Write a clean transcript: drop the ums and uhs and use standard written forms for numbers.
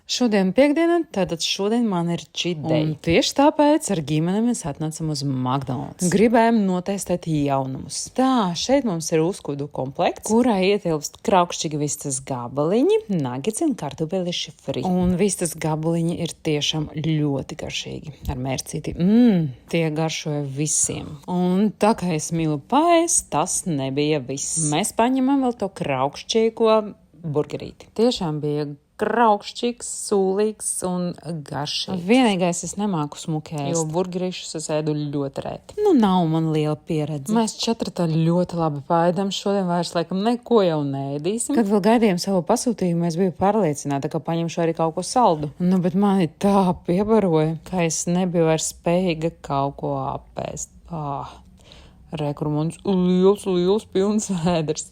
Šodien piekdiena, tātad šodien man ir cheat day. Un tieši tāpēc ar ģimeni mēs atnācam uz McDonald's. Gribējām notestēt jaunumus. Tā, šeit mums ir uzkudu komplekts, kurā ietilpst kraukšķīgi vistas gabaliņi, nagets un kartupeliši fri. Un vistas gabaliņi ir tiešām ļoti garšīgi. Ar mērcīti. Tie garšoja visiem. Un tā kā es mīlu paēst, tas nebija viss. Mēs paņemam vēl to kraukšķīgo burgerīti. Tiešām bija kraukšķīgs, sūlīgs un garšīgs. Vienīgais es nemāku smukēt, jo burgerišus es ēdu ļoti reti. Nav man liela pieredze. Mēs 4 tā ļoti labi paēdam, šodien vairs laikam neko jau neēdīsim. Kad vēl gaidījām savu pasūtījumu, es biju pārliecināta, ka paņemšu arī kaut ko saldu. Bet mani tā piebaroja, ka es nebiju vairs spējīga kaut ko apēst. Rekurmons liels pilns vēders.